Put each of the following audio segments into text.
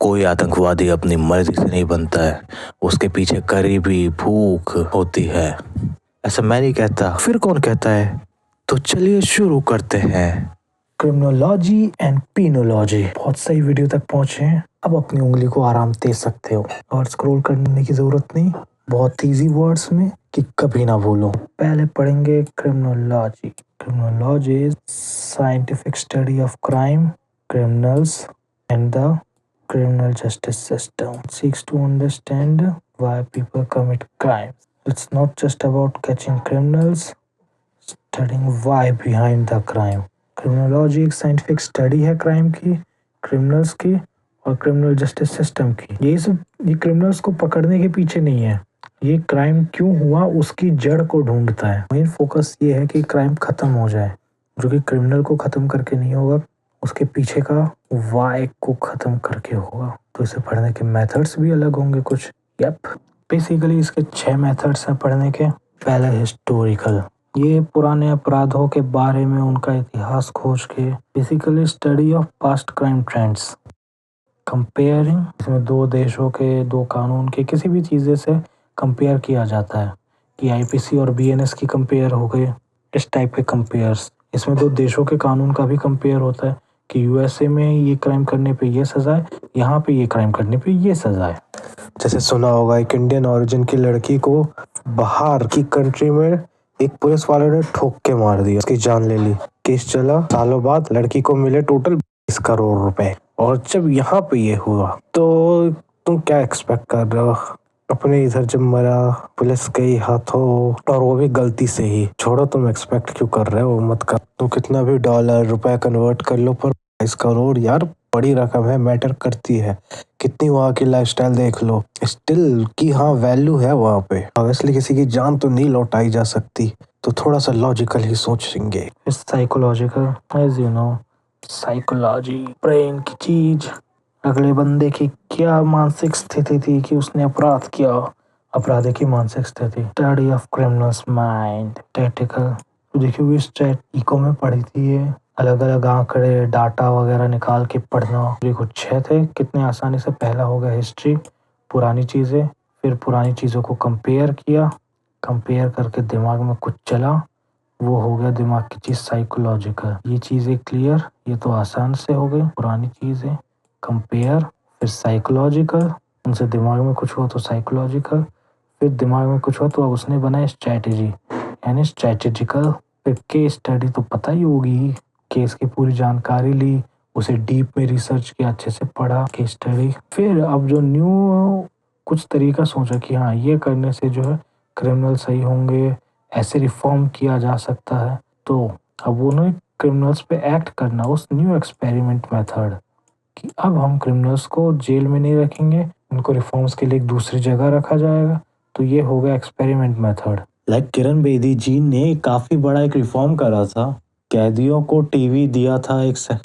कोई आतंकवादी अपनी मर्जी से नहीं बनता है, उसके पीछे करीबी भूख होती है। ऐसा मैं नहीं कहता, फिर कौन कहता है? तो चलिए शुरू करते हैं। Criminology and penology. बहुत सही वीडियो तक पहुंचे हैं। अब अपनी उंगली को आराम दे सकते हो और स्क्रॉल करने की जरूरत नहीं। बहुत इजी वर्ड्स में कि कभी ना भूलो। पहले पढ़ेंगे criminology. Criminology is scientific study of crime, criminals and the criminal justice system. It seeks to understand why people commit crimes. It's not just about catching criminals, studying why behind the crime. Criminology एक scientific study है crime की, criminals की और criminal justice system की। ये criminals को पकड़ने के पीछे नहीं है, ये क्राइम क्यों हुआ उसकी जड़ को ढूंढता है। मेन फोकस ये है कि क्राइम खत्म हो जाए, जो कि क्रिमिनल को खत्म करके नहीं होगा, उसके पीछे का वाई को खत्म करके होगा। तो इसे पढ़ने के मेथड्स भी अलग होंगे कुछ। बेसिकली इसके 6 मेथड्स हैं पढ़ने के। पहला हिस्टोरिकल, ये पुराने अपराधों के बारे में उनका इतिहास खोज के, basically study of past crime trends. Comparing, इसमें 2 देशों के 2 कानून के किसी भी चीज़ें से कंपेयर किया जाता है कि आईपीसी और बीएनएस की कंपेयर हो गए, इस टाइप के कंपेयर्स। इसमें 2 देशों के कानून का भी कंपेयर होता है कि यूएसए में ये क्राइम करने पे ये सजा है, यहाँ पे ये क्राइम करने पे ये सजा है। जैसे सुना होगा, एक इंडियन ओरिजिन की लड़की को बाहर की कंट्री में एक पुलिस वाले ने ठोक के मार दिया, उसकी जान ले ली। केस चला, सालों बाद लड़की को मिले टोटल 20 करोड़ रुपए। और जब यहाँ पे ये हुआ तो तुम क्या एक्सपेक्ट कर रहे हो? अपने इधर जब मरा, पुलिस गई हाथों, और वो भी गलती से ही। छोड़ो, तुम एक्सपेक्ट क्यों कर रहे हो, मत कर। तुम कितना भी डॉलर रुपए कन्वर्ट कर लो, पर 22 करोड़ यार बड़ी रकम है, मैटर करती है। कितनी वहाँ की लाइफस्टाइल देख लो, स्टिल की हाँ वैल्यू है वहाँ पे। ऑब्वियसली किसी की जान तो नहीं लौटाई जा सकती, तो थोड़ा सा लॉजिकल ही सोचेंगे। Psychological, as you know, psychology brain की चीज। अगले बंदे की क्या मानसिक स्थिति थी कि उसने अपराध किया, अपराधी की मानसिक स्थिति। Study of criminals mind. Tactical, तो देखिए स्टैट इको में पढ़ी थी ये। अलग अलग आंकड़े, डाटा वगैरह निकाल के पढ़ना। ये कुछ 6 थे, कितने आसानी से। पहला हो गया हिस्ट्री, पुरानी चीज़ें। फिर पुरानी चीज़ों को कंपेयर किया, कंपेयर करके दिमाग में कुछ चला, वो हो गया दिमाग की चीज़ साइकोलॉजिकल। ये चीज़ें क्लियर, ये तो आसान से हो गई। पुरानी चीज़ें कंपेयर, फिर साइकोलॉजिकल, उनसे दिमाग में कुछ हुआ तो साइकोलॉजिकल, फिर दिमाग में कुछ हुआ तो अब उसने बनाया स्ट्रैटेजी, यानी स्ट्रैटेजिकल। फिर केस स्टडी तो पता ही होगी, केस की पूरी जानकारी ली, उसे डीप में रिसर्च किया, अच्छे से पढ़ा, केस स्टडी। फिर अब जो न्यू कुछ तरीका सोचा कि हाँ ये करने से जो है क्रिमिनल सही होंगे, ऐसे रिफॉर्म किया जा सकता है। तो अब उन्होंने क्रिमिनल्स पे एक्ट करना, उस न्यू एक्सपेरिमेंट मेथड, कि अब हम क्रिमिनल्स को जेल में नहीं रखेंगे, उनको रिफॉर्म्स के लिए एक दूसरी जगह रखा जाएगा। तो ये हो गया एक्सपेरिमेंट मेथड। किरण बेदी जी ने काफी बड़ा एक रिफॉर्म करा था। कैदियों को टीवी दिया था,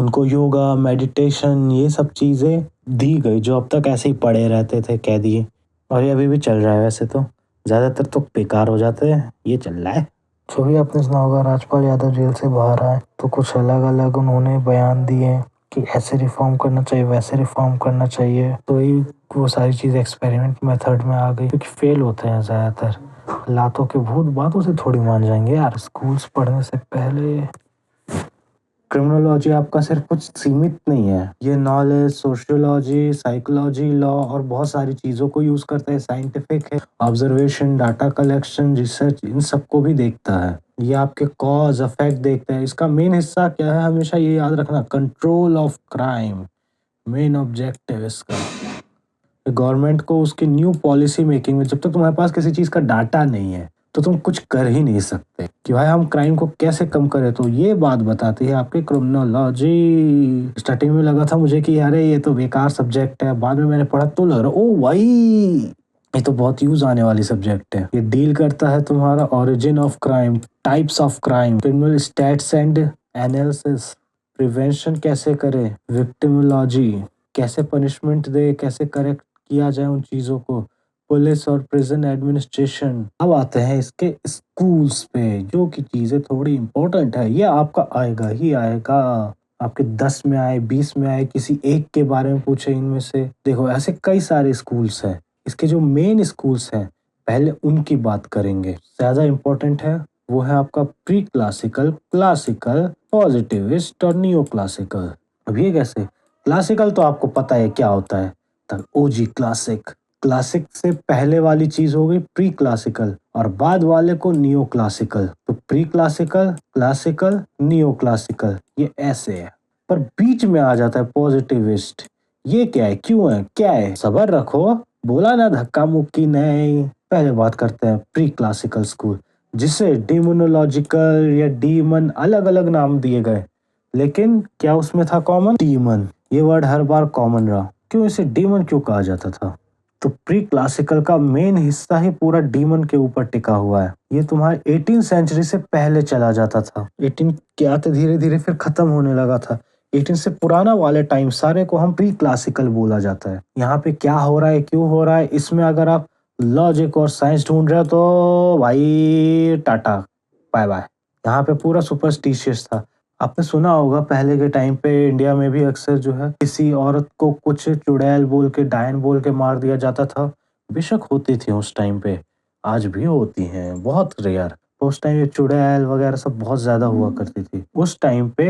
उनको योगा, मेडिटेशन, ये सब चीजें दी गई, जो अब तक ऐसे ही पड़े रहते थे कैदी। और ये अभी भी चल रहा है, वैसे तो ज्यादातर तो बेकार हो जाते हैं, ये चल रहा है। जो भी आपने सुना होगा, राजपाल यादव जेल से बाहर आए तो कुछ अलग अलग उन्होंने बयान दिए कि ऐसे रिफॉर्म करना चाहिए, वैसे रिफॉर्म करना चाहिए। तो ये वो सारी चीज़ एक्सपेरिमेंट मेथड में आ गई, क्योंकि फेल होते हैं ज़्यादातर। लातों के भूत बातों से थोड़ी मान जाएंगे यार। स्कूल्स पढ़ने से पहले क्रिमिनोलॉजी आपका सिर्फ कुछ सीमित नहीं है, ये नॉलेज, सोशियोलॉजी, साइकोलॉजी, लॉ और बहुत सारी चीज़ों को यूज़ करता है। साइंटिफिक है, ऑब्जर्वेशन, डाटा कलेक्शन, रिसर्च, इन सबको भी देखता है। ये आपके कॉज इफेक्ट देखता है। इसका मेन हिस्सा क्या है, हमेशा ये याद रखना, control of crime main objective इसका। गवर्नमेंट को उसकी न्यू पॉलिसी मेकिंग में, जब तक तुम्हारे पास किसी चीज़ का डाटा नहीं है तो तुम कुछ कर ही नहीं सकते कि भाई हम क्राइम को कैसे कम करें। तो ये बात बताती है आपकी क्रिमिनोलॉजी। स्टार्टिंग में लगा था मुझे कि यार ये तो बेकार सब्जेक्ट है, बाद में मैंने पढ़ा तो लग रहा ओ भाई ये तो बहुत यूज आने वाली सब्जेक्ट है। ये डील करता है तुम्हारा origin of crime, types of crime, criminal stats and analysis, prevention कैसे करें, विक्टिमोलॉजी, कैसे पनिशमेंट दे, कैसे करेक्ट किया जाए उन चीज़ों को, पुलिस और प्रिजन एडमिनिस्ट्रेशन। अब आते हैं इसके स्कूल्स पे, जो कि चीज़ें थोड़ी इम्पोर्टेंट है, ये आपका आएगा ही आएगा। आपके 10 में आए, 20 में आए, किसी एक के बारे में पूछे इनमें से। देखो ऐसे कई सारे स्कूल्स हैं। इसके जो मेन स्कूल्स हैं पहले उनकी बात करेंगे। ज़्यादा इम्पोर्टेंट है वो है आपका प्री क्लासिकल, क्लासिकल, पॉजिटिविस्ट और नियो क्लासिकल। अब ये कैसे? क्लासिकल तो आपको पता है क्या होता है, तब ओजी क्लासिक। क्लासिक से पहले वाली चीज हो गई प्री क्लासिकल और बाद वाले को नियो क्लासिकल। तो pre classical, classical, neo classical, ये ऐसे है। पर बीच में आ जाता है पॉजिटिविस्ट। ये क्या है, क्यों है, क्या है? सबर रखो, बोला ना धक्का मुक्की नहीं। पहले बात करते हैं प्री क्लासिकल स्कूल, जिसे डिमोनोलॉजिकल या डीमन अलग अलग नाम दिए गए, लेकिन क्या उसमें था कॉमन? डीमन। ये वर्ड हर बार कॉमन रहा। क्यों इसे डीमन क्यों कहा जाता था? तो प्री क्लासिकल का मेन हिस्सा ही पूरा डीमन के ऊपर टिका हुआ है। ये तुम्हारे 18 सेंचुरी से पहले चला जाता था। 18 क्या तो धीरे धीरे फिर खत्म होने लगा था। 18 से पुराना वाले टाइम सारे को हम प्री क्लासिकल बोला जाता है। यहाँ पे क्या हो रहा है, क्यों हो रहा है, इसमें अगर आप लॉजिक और साइंस ढूंढ रहे हो तो भाई टाटा बाय बाय। यहाँ पे पूरा सुपरस्टिशियस था। आपने सुना होगा पहले के टाइम पे इंडिया में भी अक्सर जो है किसी औरत को कुछ चुड़ैल बोल के, डायन बोल के मार दिया जाता था। बेशक होती थी उस टाइम पे, आज भी होती हैं, बहुत रेयर। तो उस टाइम ये चुड़ैल वगैरह सब बहुत ज्यादा हुआ करती थी उस टाइम पे।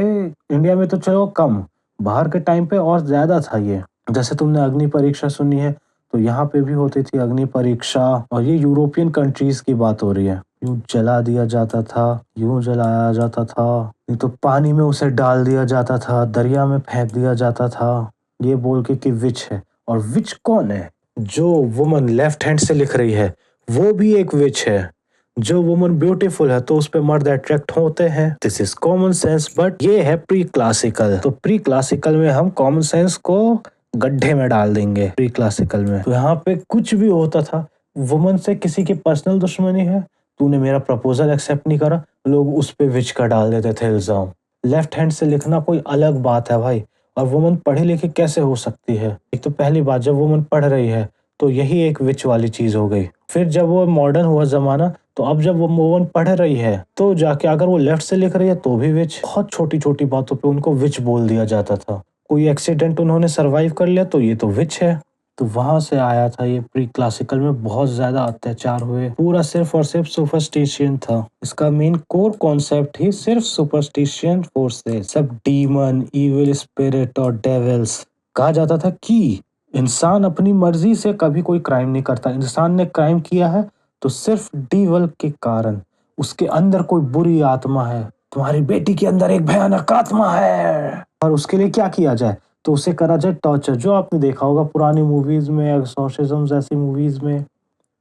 इंडिया में तो चलो कम, बाहर के टाइम पे और ज्यादा था ये। जैसे तुमने अग्नि परीक्षा सुनी है, तो यहाँ पे भी होती थी अग्नि परीक्षा। और ये यूरोपियन कंट्रीज की बात हो रही है। यूं जला दिया जाता था, यूं जलाया जाता था, नहीं तो पानी में उसे डाल दिया जाता था, दरिया में फेंक दिया जाता था, ये बोल के कि विच है। और विच कौन है? जो वुमन लेफ्ट हैंड से लिख रही है वो भी एक विच है। जो वुमन ब्यूटीफुल है तो उस पे मर्द अट्रैक्ट होते हैं। This is common sense, but ये है प्री क्लासिकल। तो प्री क्लासिकल में हम कॉमन सेंस को गड्ढे में डाल देंगे। प्री क्लासिकल में तो यहाँ पे कुछ भी होता था। वुमन से किसी की पर्सनल दुश्मनी है, तूने मेरा प्रपोजल एक्सेप्ट नहीं करा, लोग उस पे विच का डाल देते थे इल्जाम। लेफ्ट हैंड से लिखना कोई अलग बात है भाई। और वुमन पढ़ी लिखी कैसे हो सकती है? एक तो पहली बात, जब वुमन पढ़ रही है तो यही एक विच वाली चीज हो गई। फिर जब वो मॉडर्न हुआ जमाना, तो अब जब वो वुमन पढ़ रही है तो जाके अगर वो लेफ्ट से लिख रही है तो भी विच। बहुत छोटी छोटी बातों पे उनको विच बोल दिया जाता था। कोई एक्सीडेंट उन्होंने सरवाइव कर लिया तो ये तो विच है। तो वहां से आया था ये। प्री क्लासिकल में बहुत ज्यादा अत्याचार हुए, पूरा सिर्फ और सिर्फ सुपरस्टिशियन था। इसका मेन कोर कॉन्सेप्ट ही सिर्फ सुपरस्टिशियन फोर्सेस, सब डीमन, इविल स्पिरिट और डेविल्स। कहा जाता था कि इंसान अपनी मर्जी से कभी कोई क्राइम नहीं करता। इंसान ने क्राइम किया है तो सिर्फ डीवल के कारण। उसके अंदर कोई बुरी आत्मा है। तुम्हारी बेटी के अंदर एक भयानक आत्मा है और उसके लिए क्या किया जाए? तो उसे करा जाए टॉर्चर, जो आपने देखा होगा पुरानी मूवीज में, एक्सॉर्सिज्म जैसी मूवीज में।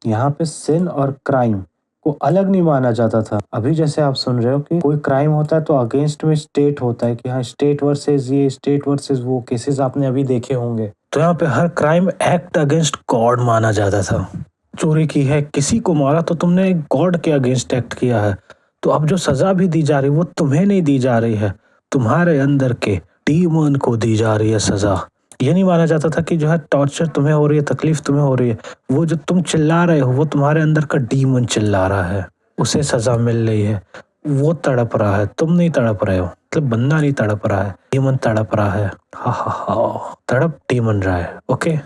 यहाँ पे सिन और क्राइम को अलग नहीं माना जाता था। अभी जैसे आप सुन रहे हो कि कोई क्राइम होता है तो अगेंस्ट में स्टेट होता है कि हाँ स्टेट वर्सेस ये, स्टेट वर्सेस वो केसेस आपने अभी देखे होंगे। तो यहाँ पे हर क्राइम एक्ट अगेंस्ट गॉड माना जाता था। चोरी की है, किसी को मारा, तो तुमने गॉड के अगेंस्ट एक्ट किया है। तो अब जो सजा भी दी जा रही है वो तुम्हें नहीं दी जा रही है, तुम्हारे अंदर के डीमन को दी जा रही है सजा। ये नहीं माना जाता था कि जो है टॉर्चर तुम्हें हो रही है, तकलीफ तुम्हें हो रही है, वो जो तुम चिल्ला रहे हो वो तुम्हारे अंदर का डीमन चिल्ला रहा है, उसे सजा मिल रही है। वो तड़प रहा है, तुम नहीं तड़प रहे हो। मतलब बंदा नहीं तड़प रहा है, डीमन तड़प रहा है। हा हा हा, तड़प डीमन रहा है। ओके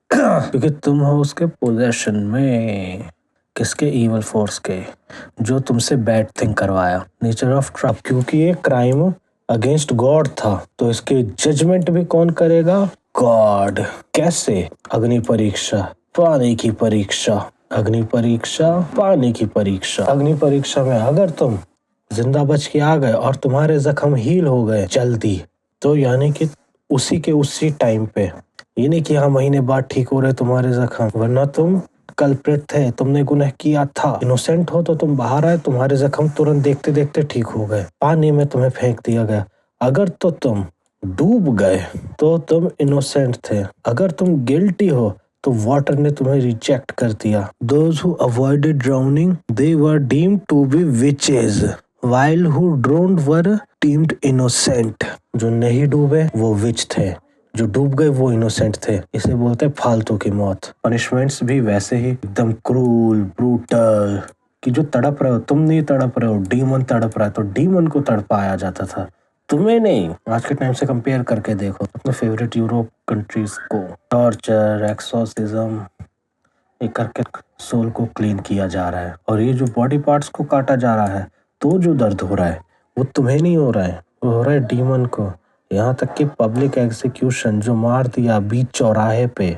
क्योंकि तुम हो उसके पोजेशन में। किसके? इवल फोर्स के, जो तुमसे बैड थिंग करवाया। नेचर ऑफ ट्रप, क्योंकि ये क्राइम अगेंस्ट गॉड था तो इसके जजमेंट भी कौन करेगा? गॉड। कैसे? अग्नि परीक्षा, पानी की परीक्षा। अग्नि परीक्षा, पानी की परीक्षा। अग्नि परीक्षा में अगर तुम जिंदा बच के आ गए और तुम्हारे जख्म हील हो गए जल्दी, तो यानी कि उसी के उसी टाइम पे, ये नहीं कि हाँ महीने बाद ठीक हो रहे तुम्हारे जख्म, वरना तुम कल्प्रिट थे, तुमने गुनाह किया था। इनोसेंट हो तो तुम बाहर आए, तुम्हारे जख्म तुरंत देखते देखते ठीक हो गए। पानी में तुम्हें फेंक दिया गया। अगर तो तुम डूब गए तो तुम इनोसेंट थे। अगर तुम गिल्टी हो तो वाटर ने तुम्हें रिजेक्ट कर दिया। Those who avoided drowning, they were deemed to be witches, while who drowned were deemed innocent. जो नहीं डूबे वो विच थे, जो डूब गए वो इनोसेंट थे। इसे बोलते हैं फालतू की मौत। पनिशमेंट्स भी वैसे ही एकदम क्रूल, ब्रूटल, कि जो तड़प रहे हो तुम नहीं तड़प रहे हो, डीमन तड़प रहा है तो डीमन को तड़पाया जाता था। तुम्हें नहीं, आज के टाइम से कंपेयर करके देखो अपने फेवरेट यूरोप कंट्रीज को। टॉर्चर, एक्सोर्सिज्म, एक करके सोल को क्लीन किया जा रहा है, और ये जो बॉडी पार्ट्स को काटा जा रहा है, तो जो दर्द हो रहा है वो तुम्हें नहीं हो रहा है, वो हो रहा है डीमन को। यहाँ तक कि पब्लिक एग्जीक्यूशन जो मार दिया बीच चौराहे पे,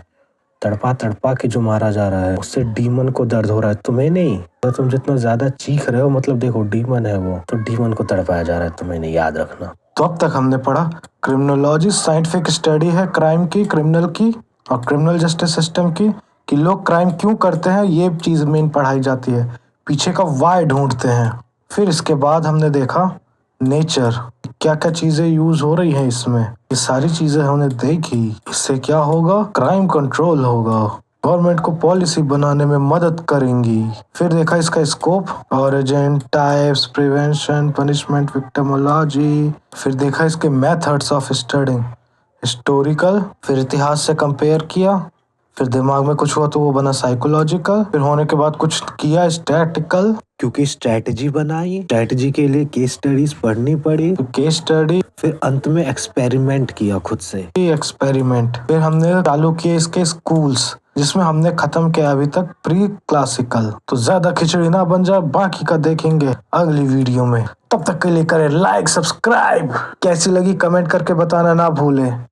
तड़पा तड़पा के जो मारा जा रहा है, उससे डीमन को दर्द हो रहा है, तुम्हें नहीं। तो तुम जितना ज्यादा चीख रहे हो, मतलब देखो डीमन है वो, तो डीमन को तड़पाया जा रहा है, तुम्हें नहीं, याद रखना। तो अब तक हमने पढ़ा क्रिमिनोलॉजी साइंटिफिक स्टडी है क्राइम की, क्रिमिनल की और क्रिमिनल जस्टिस सिस्टम की, कि लोग क्राइम क्यों करते हैं, ये चीज मेन पढ़ाई जाती है, पीछे का वाई ढूंढते हैं। फिर इसके बाद हमने देखा नेचर, क्या क्या चीजें यूज हो रही हैं इसमें, ये सारी चीजें हमने देखी। इससे क्या होगा, क्राइम कंट्रोल होगा, गवर्नमेंट को पॉलिसी बनाने में मदद करेंगी। फिर देखा इसका scope, origin, types, prevention, punishment, victimology. फिर देखा इसके मेथड्स ऑफ स्टडिंग, हिस्टोरिकल, फिर इतिहास से कंपेयर किया, फिर दिमाग में कुछ हुआ तो वो बना साइकोलॉजिकल, फिर होने के बाद कुछ किया स्टैटिकल, क्योंकि स्ट्रैटेजी बनाई, स्ट्रैटेजी के लिए केस स्टडीज पढ़नी पड़ी, तो केस स्टडी, फिर अंत में एक्सपेरिमेंट किया खुद से। एक्सपेरिमेंट। फिर हमने चालू किए इसके स्कूल्स, जिसमें हमने खत्म किया अभी तक प्री क्लासिकल। तो ज्यादा खिचड़ी ना बन जाए, बाकी का देखेंगे अगली वीडियो में। तब तक के लिए करें लाइक, सब्सक्राइब। कैसी लगी कमेंट करके बताना ना भूलें।